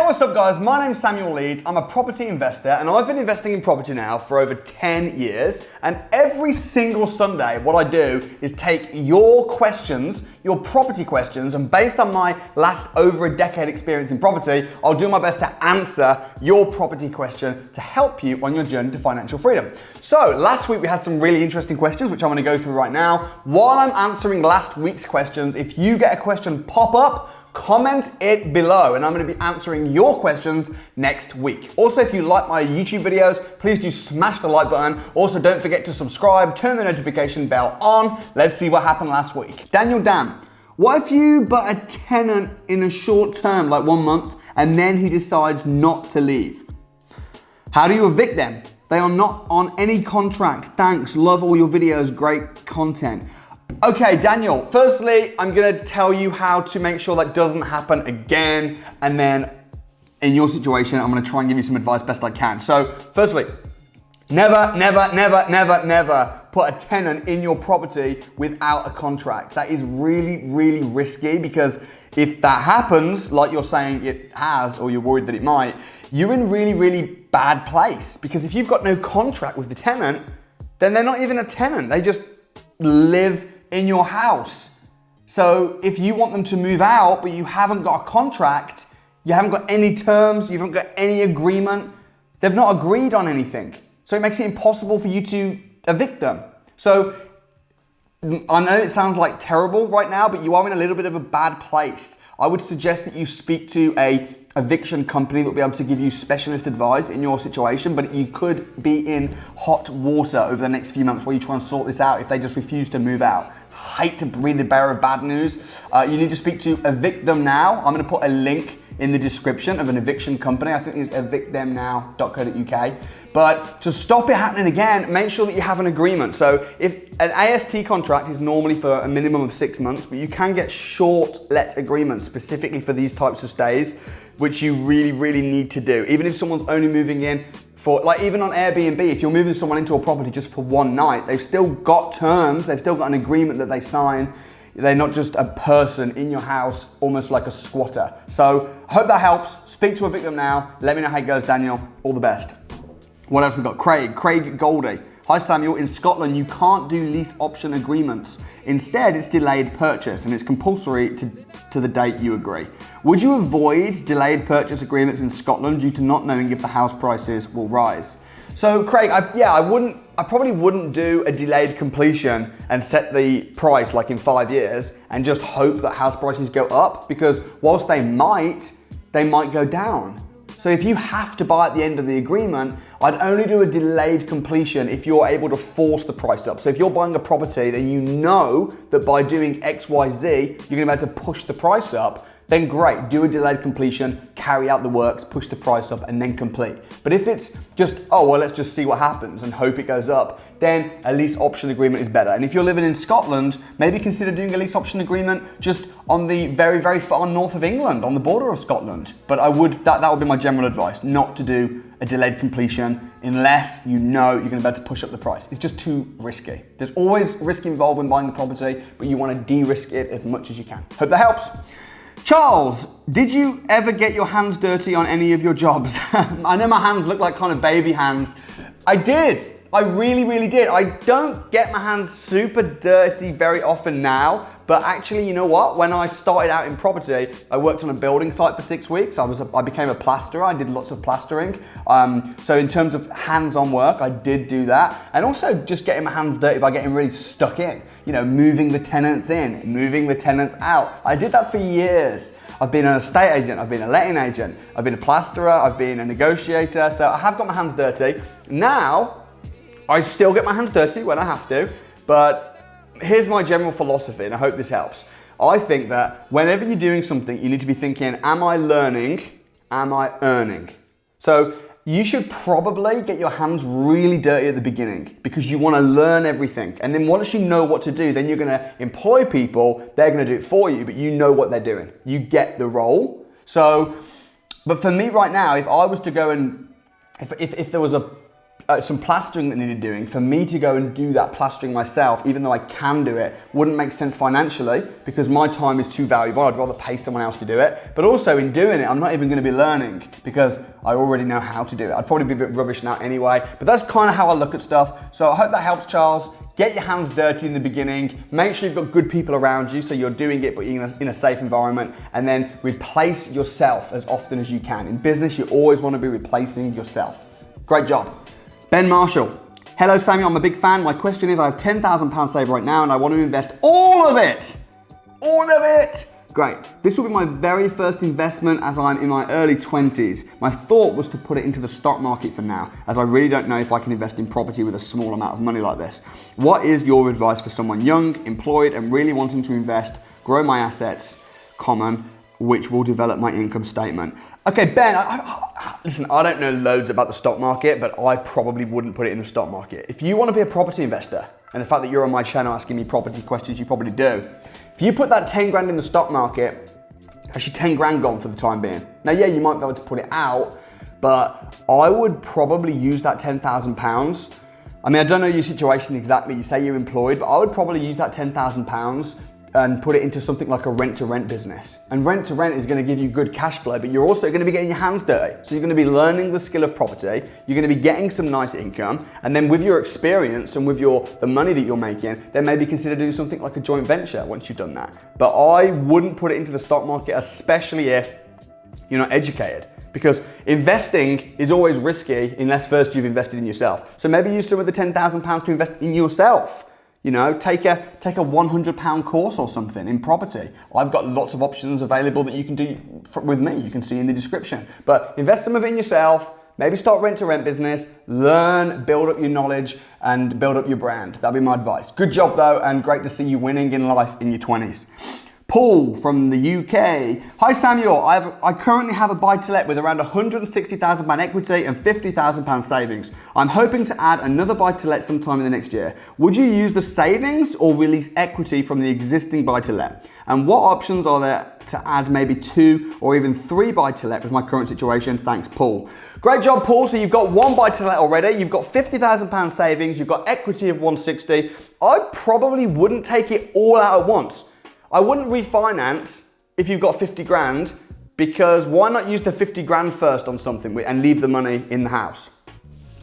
what's up guys? My name's Samuel Leeds. I'm a property investor and I've been investing in property now for over 10 years. And every single Sunday, what I do is take your questions, your property questions, and based on my last over a decade experience in property, I'll do my best to answer your property question to help you on your journey to financial freedom. So last week we had some really interesting questions, which I'm going to go through right now. While I'm answering last week's questions, if you get a question pop up, comment it below and I'm going to be answering your questions next week. Also, if you like my YouTube videos, please do smash the like button. Also, don't forget to subscribe, turn the notification bell on. Let's see what happened last week. Daniel Dan, what if you but a tenant in a short term, like 1 month, and then he decides not to leave? How do you evict them? They are not on any contract. Thanks, love all your videos, great content. Okay, Daniel, firstly, I'm gonna tell you how to make sure that doesn't happen again. And then in your situation, I'm gonna try and give you some advice best I can. So firstly, never put a tenant in your property without a contract. That is really, really risky because if that happens, like you're saying it has, or you're worried that it might, you're in a really, really bad place. Because if you've got no contract with the tenant, then they're not even a tenant. They just live in your house. So if you want them to move out, but you haven't got a contract, you haven't got any terms, you haven't got any agreement, they've not agreed on anything. So it makes it impossible for you to evict them. So I know it sounds like terrible right now, but you are in a little bit of a bad place. I would suggest that you speak to a eviction company that will be able to give you specialist advice in your situation, but you could be in hot water over the next few months while you try and sort this out if they just refuse to move out. Hate to be the bearer of bad news. You need to speak to Evict Them Now. I'm going to put a link in the description of an eviction company. I think it's evictthemnow.co.uk. But to stop it happening again, make sure that you have an agreement. So if an AST contract is normally for a minimum of 6 months, but you can get short let agreements specifically for these types of stays, which you really, really need to do. Even if someone's only moving in for, like even on Airbnb, if you're moving someone into a property just for one night, they've still got terms, they've still got an agreement that they sign. They're not just a person in your house, almost like a squatter. So I hope that helps. Speak to Evict Them Now. Let me know how it goes, Daniel. All the best. What else we got? Craig Goldie. Hi Samuel, in Scotland you can't do lease option agreements. Instead it's delayed purchase and it's compulsory to the date you agree. Would you avoid delayed purchase agreements in Scotland due to not knowing if the house prices will rise? So Craig, I probably wouldn't do a delayed completion and set the price like in 5 years and just hope that house prices go up, because whilst they might go down. So if you have to buy at the end of the agreement, I'd only do a delayed completion if you're able to force the price up. So if you're buying a property, then you know that by doing X, Y, Z, you're gonna be able to push the price up, then great, do a delayed completion, carry out the works, push the price up, and then complete. But if it's just, oh, well, let's just see what happens and hope it goes up, then a lease option agreement is better. And if you're living in Scotland, maybe consider doing a lease option agreement just on the very, very far north of England, on the border of Scotland. But that would be my general advice, not to do a delayed completion unless you know you're gonna be able to push up the price. It's just too risky. There's always risk involved when buying the property, but you wanna de-risk it as much as you can. Hope that helps. Charles, did you ever get your hands dirty on any of your jobs? I know my hands look like kind of baby hands. I did. I really, really did. I don't get my hands super dirty very often now, but actually, you know what? When I started out in property, I worked on a building site for 6 weeks. I became a plasterer. I did lots of plastering. So in terms of hands-on work, I did do that. And also just getting my hands dirty by getting really stuck in. You know, moving the tenants in, moving the tenants out. I did that for years. I've been an estate agent, I've been a letting agent, I've been a plasterer, I've been a negotiator. So I have got my hands dirty. Now, I still get my hands dirty when I have to, but here's my general philosophy, and I hope this helps. I think that whenever you're doing something, you need to be thinking, am I learning? Am I earning? So you should probably get your hands really dirty at the beginning because you want to learn everything. And then once you know what to do, then you're going to employ people, they're going to do it for you, but you know what they're doing. You get the role. So, but for me right now, if I was to go and, if there was a some plastering that needed doing, for me to go and do that plastering myself, even though I can do it, wouldn't make sense financially because my time is too valuable. I'd rather pay someone else to do it. But also in doing it, I'm not even going to be learning because I already know how to do it. I'd probably be a bit rubbish now anyway, but that's kind of how I look at stuff. So I hope that helps, Charles. Get your hands dirty in the beginning. Make sure you've got good people around you so you're doing it but in a safe environment, and then replace yourself as often as you can. In business, you always want to be replacing yourself. Great job. Ben Marshall. Hello, Samuel. I'm a big fan. My question is, I have £10,000 saved right now and I want to invest all of it. All of it. Great. This will be my very first investment as I'm in my early 20s. My thought was to put it into the stock market for now, as I really don't know if I can invest in property with a small amount of money like this. What is your advice for someone young, employed, and really wanting to invest, grow my assets, which will develop my income statement? Okay, Ben, listen, I don't know loads about the stock market, but I probably wouldn't put it in the stock market. If you want to be a property investor, and the fact that you're on my channel asking me property questions, you probably do. If you put that 10 grand in the stock market, actually 10 grand gone for the time being. Now, yeah, you might be able to put it out, but I would probably use that £10,000. I mean, I don't know your situation exactly. You say you're employed, but I would probably use that £10,000 and put it into something like a rent-to-rent business. And rent-to-rent is going to give you good cash flow, but you're also going to be getting your hands dirty. So you're going to be learning the skill of property, you're going to be getting some nice income, and then with your experience and with the money that you're making, then maybe consider doing something like a joint venture once you've done that. But I wouldn't put it into the stock market, especially if you're not educated. Because investing is always risky unless first you've invested in yourself. So maybe use some of the £10,000 to invest in yourself. You know, take a £100 course or something in property. I've got lots of options available that you can do with me. You can see in the description. But invest some of it in yourself. Maybe start rent-to-rent business. Learn, build up your knowledge, and build up your brand. That'd be my advice. Good job though, and great to see you winning in life in your 20s. Paul from the UK. Hi Samuel, I currently have a buy-to-let with around £160,000 equity and £50,000 savings. I'm hoping to add another buy-to-let sometime in the next year. Would you use the savings or release equity from the existing buy-to-let? And what options are there to add maybe 2 or even 3 buy-to-let with my current situation? Thanks, Paul. Great job, Paul. So you've got 1 buy-to-let already. You've got £50,000 savings. You've got equity of 160. I probably wouldn't take it all out at once. I wouldn't refinance if you've got 50 grand, because why not use the 50 grand first on something and leave the money in the house?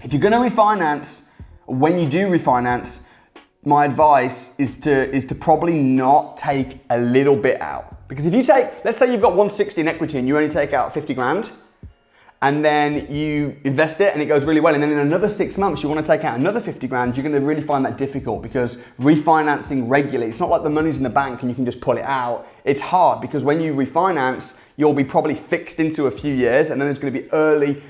If you're going to refinance, when you do refinance, my advice is to probably not take a little bit out. Because if you take, let's say you've got 160 in equity and you only take out 50 grand, and then you invest it and it goes really well, and then in another 6 months you want to take out another 50 grand, you're going to really find that difficult, because refinancing regularly, it's not like the money's in the bank and you can just pull it out. It's hard, because when you refinance, you'll be probably fixed into a few years, and then there's going to be early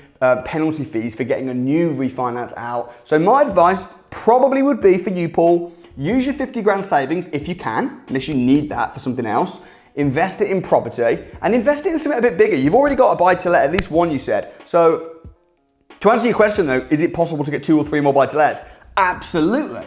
penalty fees for getting a new refinance out. So my advice probably would be for you, Paul, use your 50 grand savings if you can, unless you need that for something else. Invest it in property, and invest it in something a bit bigger. You've already got a buy-to-let, at least 1 you said. So to answer your question though, is it possible to get 2 or 3 more buy-to-lets? Absolutely.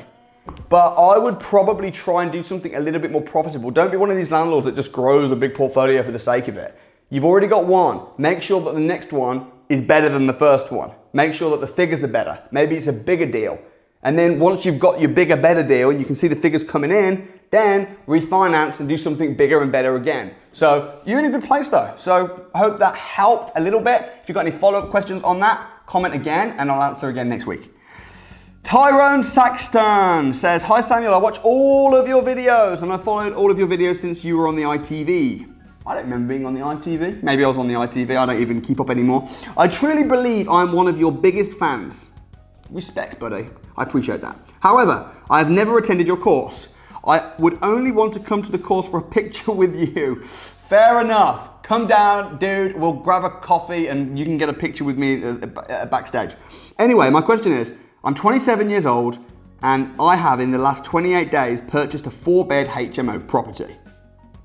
But I would probably try and do something a little bit more profitable. Don't be one of these landlords that just grows a big portfolio for the sake of it. You've already got 1. Make sure that the next one is better than the first one. Make sure that the figures are better. Maybe it's a bigger deal. And then once you've got your bigger, better deal and you can see the figures coming in, then refinance and do something bigger and better again. So you're in a good place though. So I hope that helped a little bit. If you've got any follow-up questions on that, comment again and I'll answer again next week. Tyrone Saxton says, hi Samuel, I watch all of your videos and I followed all of your videos since you were on the ITV. I don't remember being on the ITV. Maybe I was on the ITV, I don't even keep up anymore. I truly believe I'm one of your biggest fans. Respect, buddy. I appreciate that. However, I have never attended your course. I would only want to come to the course for a picture with you. Fair enough. Come down, dude. We'll grab a coffee and you can get a picture with me backstage. Anyway, my question is, I'm 27 years old and I have in the last 28 days purchased a 4-bed HMO property.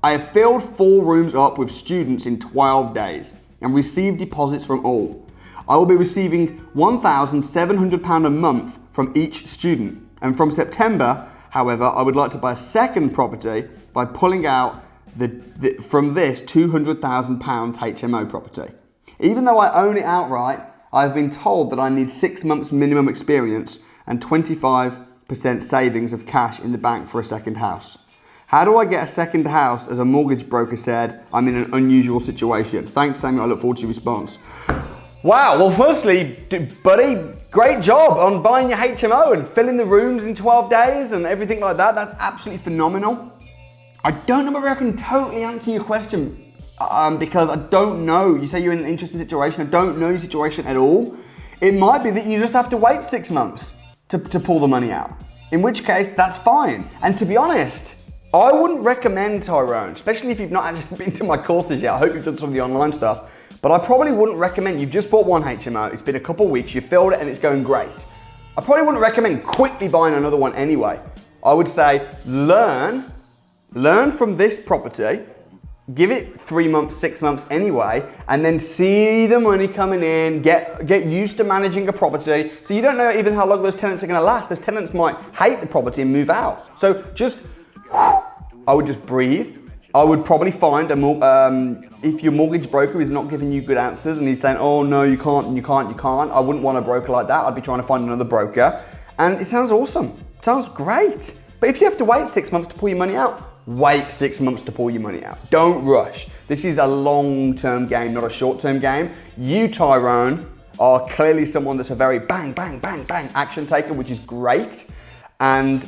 I have filled 4 rooms up with students in 12 days and received deposits from all. I will be receiving £1,700 a month from each student. And from September, however, I would like to buy a second property by pulling out from this £200,000 HMO property. Even though I own it outright, I've been told that I need 6 months minimum experience and 25% savings of cash in the bank for a second house. How do I get a second house as a mortgage broker said I'm in an unusual situation? Thanks, Samuel. I look forward to your response. Wow, well, firstly, buddy, great job on buying your HMO and filling the rooms in 12 days and everything like that. That's absolutely phenomenal. I don't know whether I can totally answer your question because I don't know. You say you're in an interesting situation. I don't know your situation at all. It might be that you just have to wait 6 months to pull the money out, in which case that's fine. And to be honest, I wouldn't recommend, Tyrone, especially if you've not actually been to my courses yet. I hope you've done some of the online stuff. But I probably wouldn't recommend, you've just bought one HMO, it's been a couple of weeks, you've filled it and it's going great. I probably wouldn't recommend quickly buying another one anyway. I would say learn from this property, give it 3 months, 6 months anyway, and then see the money coming in, get used to managing a property. So you don't know even how long those tenants are gonna last. Those tenants might hate the property and move out. So just, I would just breathe. I would probably find if your mortgage broker is not giving you good answers and he's saying, oh no, you can't, I wouldn't want a broker like that. I'd be trying to find another broker. And it sounds awesome. It sounds great. But if you have to wait 6 months to pull your money out, wait 6 months to pull your money out. Don't rush. This is a long-term game, not a short-term game. You, Tyrone, are clearly someone that's a very bang, bang, bang, bang action taker, which is great. And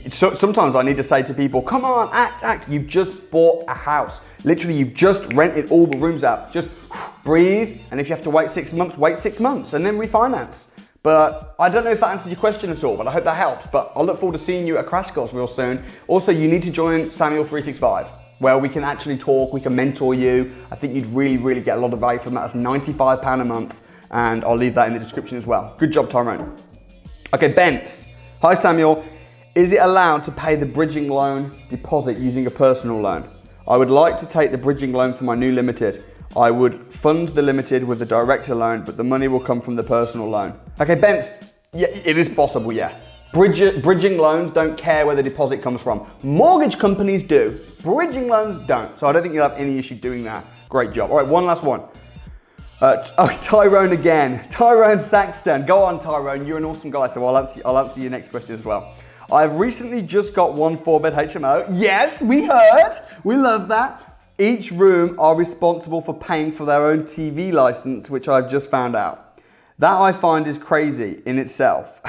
so sometimes I need to say to people, come on, act. You've just bought a house. Literally, you've just rented all the rooms out. Just breathe. And if you have to wait 6 months, wait 6 months and then refinance. But I don't know if that answers your question at all, but I hope that helps. But I look forward to seeing you at Crash Course real soon. Also, you need to join Samuel 365, where we can actually talk, we can mentor you. I think you'd really, really get a lot of value from that. That's £95 a month. And I'll leave that in the description as well. Good job, Tyrone. Okay, Bence. Hi, Samuel. Is it allowed to pay the bridging loan deposit using a personal loan? I would like to take the bridging loan for my new limited. I would fund the limited with the director loan, but the money will come from the personal loan. Okay, Bence, yeah, it is possible, yeah. Bridging loans don't care where the deposit comes from. Mortgage companies do. Bridging loans don't. So I don't think you'll have any issue doing that. Great job. All right, one last one. Tyrone again. Tyrone Saxton. Go on, Tyrone. You're an awesome guy, so I'll answer your next question as well. I've recently just got one 4-bed HMO. Yes, we heard. We love that. Each room are responsible for paying for their own TV license, which I've just found out. That I find is crazy in itself.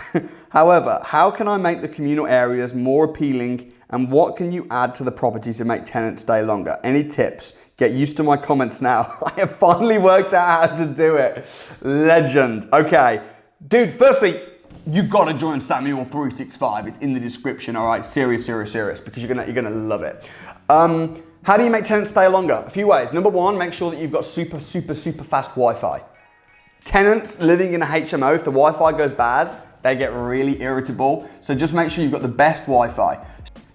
However, how can I make the communal areas more appealing and what can you add to the property to make tenants stay longer? Any tips? Get used to my comments now. I have finally worked out how to do it. Legend. Okay. Dude, firstly, you've got to join Samuel 365. It's in the description, all right? Serious, because you're gonna love it. How do you make tenants stay longer? A few ways. Number one, make sure that you've got super fast Wi-Fi. Tenants living in a HMO, if the Wi-Fi goes bad, they get really irritable. So just make sure you've got the best Wi-Fi.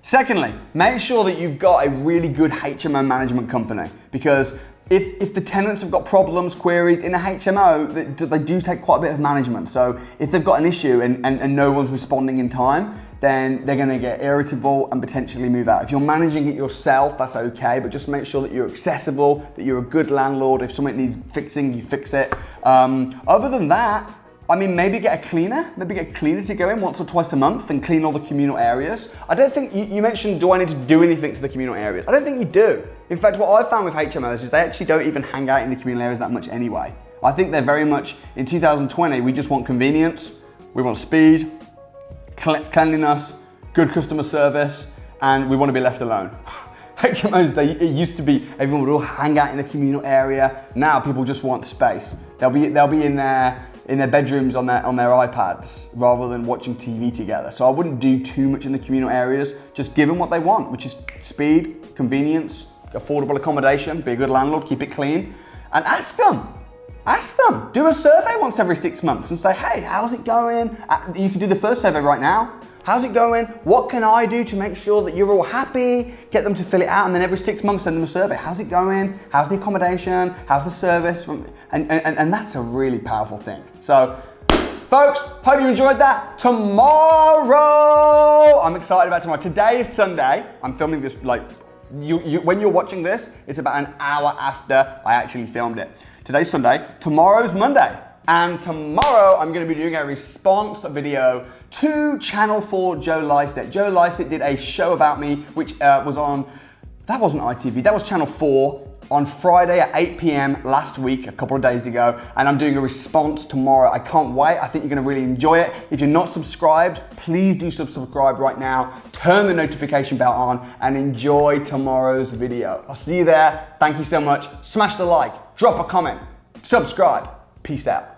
Secondly, make sure that you've got a really good HMO management company, because if the tenants have got problems, queries in a HMO, they do take quite a bit of management. So if they've got an issue and no one's responding in time, then they're gonna get irritable and potentially move out. If you're managing it yourself, that's okay, but just make sure that you're accessible, that you're a good landlord. If something needs fixing, you fix it. Other than that, I mean, maybe get a cleaner to go in once or twice a month and clean all the communal areas. I don't think, you mentioned, do I need to do anything to the communal areas? I don't think you do. In fact, what I've found with HMOs is they actually don't even hang out in the communal areas that much anyway. I think they're very much, in 2020, we just want convenience, we want speed, cleanliness, good customer service, and we want to be left alone. HMOs, it used to be everyone would all hang out in the communal area. Now people just want space. They'll be in their bedrooms on their iPads rather than watching TV together. So I wouldn't do too much in the communal areas. Just give them what they want, which is speed, convenience, affordable accommodation, be a good landlord, keep it clean, and ask them. Do a survey once every 6 months and say, hey, how's it going? You can do the first survey right now. How's it going? What can I do to make sure that you're all happy? Get them to fill it out, and then every 6 months send them a survey. How's it going? How's the accommodation? How's the service? And that's a really powerful thing. So, folks, hope you enjoyed that. Tomorrow, I'm excited about tomorrow. Today is Sunday. I'm filming this when you're watching this, it's about an hour after I actually filmed it. Today's Sunday, tomorrow's Monday. And tomorrow I'm going to be doing a response video to Channel 4 Joe Lycett. Joe Lycett did a show about me, which was on, that wasn't ITV, that was Channel 4 on Friday at 8 p.m. last week, a couple of days ago, and I'm doing a response tomorrow. I can't wait. I think you're going to really enjoy it. If you're not subscribed, please do subscribe right now. Turn the notification bell on and enjoy tomorrow's video. I'll see you there. Thank you so much. Smash the like, drop a comment, subscribe. Peace out.